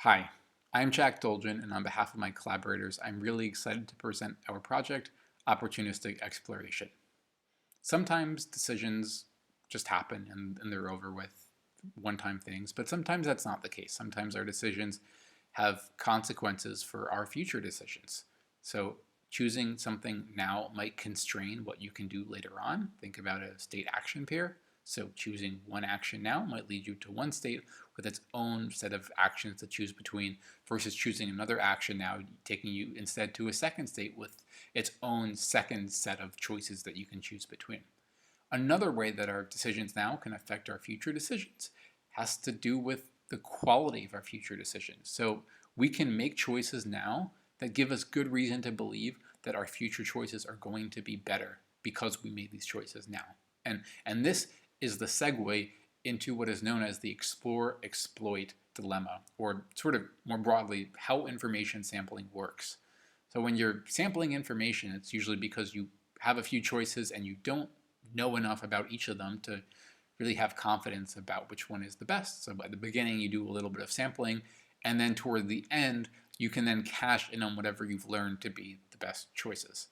Hi, I'm Jack Dolgin, and on behalf of my collaborators, I'm really excited to present our project, Opportunistic Exploration. Sometimes decisions just happen and they're over with one-time things, but sometimes that's not the case. Sometimes our decisions have consequences for our future decisions. So choosing something now might constrain what you can do later on. Think about a state action pair. So choosing one action now might lead you to one state with its own set of actions to choose between versus choosing another action now, taking you instead to a second state with its own second set of choices that you can choose between. Another way that our decisions now can affect our future decisions has to do with the quality of our future decisions. So we can make choices now that give us good reason to believe that our future choices are going to be better because we made these choices now. And this is the segue into what is known as the explore-exploit dilemma, or sort of more broadly, how information sampling works. So when you're sampling information, it's usually because you have a few choices and you don't know enough about each of them to really have confidence about which one is the best. So at the beginning, you do a little bit of sampling, and then toward the end, you can then cash in on whatever you've learned to be the best choices.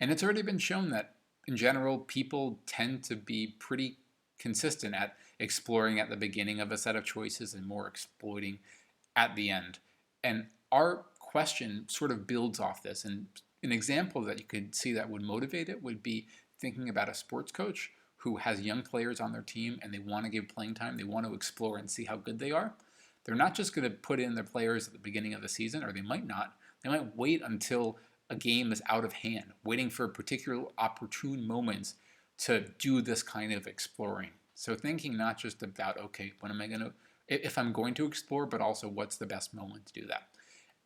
And it's already been shown that, in general, people tend to be pretty consistent at exploring at the beginning of a set of choices and more exploiting at the end. And our question sort of builds off this. And an example that you could see that would motivate it would be thinking about a sports coach who has young players on their team and they want to give playing time. They want to explore and see how good they are. They're not just going to put in their players at the beginning of the season, or they might not. They might wait until a game is out of hand, waiting for particular opportune moments to do this kind of exploring. So thinking not just about, okay, when am I going to, if I'm going to explore, but also what's the best moment to do that.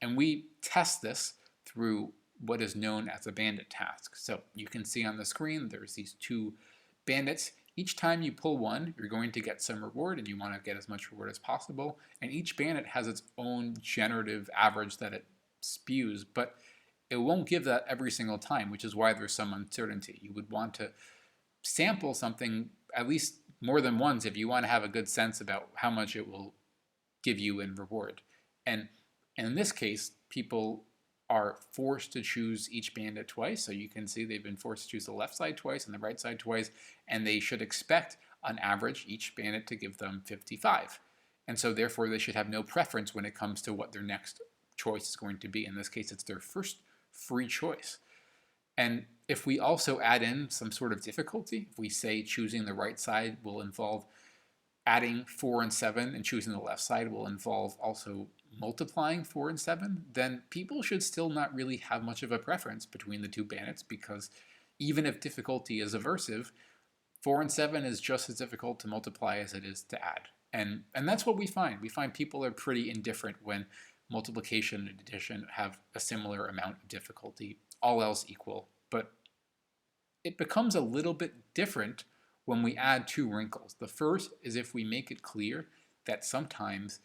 And we test this through what is known as a bandit task. So you can see on the screen, there's these two bandits. Each time you pull one, you're going to get some reward, and you want to get as much reward as possible. And each bandit has its own generative average that it spews, but it won't give that every single time, which is why there's some uncertainty. You would want to sample something at least more than once if you want to have a good sense about how much it will give you in reward. And in this case, people are forced to choose each bandit twice. So you can see they've been forced to choose the left side twice and the right side twice, and they should expect, on average, each bandit to give them 55. And so therefore they should have no preference when it comes to what their next choice is going to be. In this case, it's their first free choice. And if we also add in some sort of difficulty, if we say choosing the right side will involve adding 4 and 7 and choosing the left side will involve also multiplying 4 and 7, then people should still not really have much of a preference between the two bandits, because even if difficulty is aversive, 4 and 7 is just as difficult to multiply as it is to add. And that's what we find. We find people are pretty indifferent when multiplication and addition have a similar amount of difficulty, all else equal. But it becomes a little bit different when we add two wrinkles. The first is if we make it clear that sometimes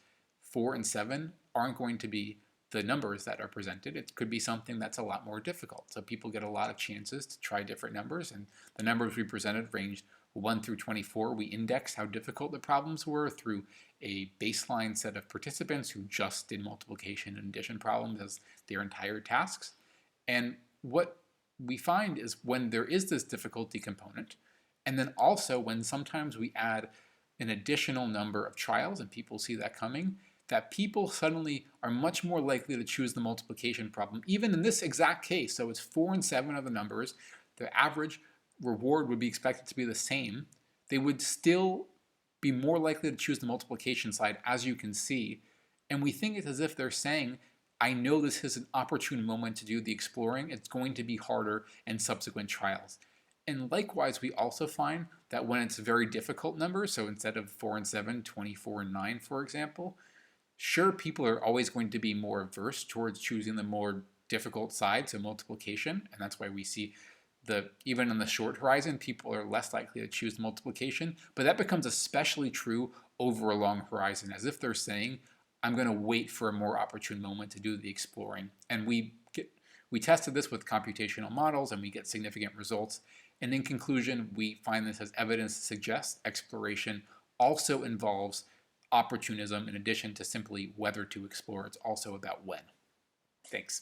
4 and 7 aren't going to be the numbers that are presented. It could be something that's a lot more difficult. So people get a lot of chances to try different numbers, and the numbers we presented ranged 1 through 24. We indexed how difficult the problems were through a baseline set of participants who just did multiplication and addition problems as their entire tasks. And what we find is when there is this difficulty component, and then also when sometimes we add an additional number of trials and people see that coming, that people suddenly are much more likely to choose the multiplication problem, even in this exact case. So it's 4 and 7 are the numbers. The average reward would be expected to be the same. They would still be more likely to choose the multiplication side, as you can see. And we think it's as if they're saying, I know this is an opportune moment to do the exploring. It's going to be harder in subsequent trials. And likewise, we also find that when it's very difficult numbers, so instead of 4 and 7, 24 and 9, for example, sure, people are always going to be more averse towards choosing the more difficult side, so multiplication, and that's why we see even on the short horizon, people are less likely to choose multiplication, but that becomes especially true over a long horizon, as if they're saying, I'm going to wait for a more opportune moment to do the exploring. And we tested this with computational models, and we get significant results. And in conclusion, we find this as evidence to suggest exploration also involves opportunism, in addition to simply whether to explore, it's also about when. Thanks.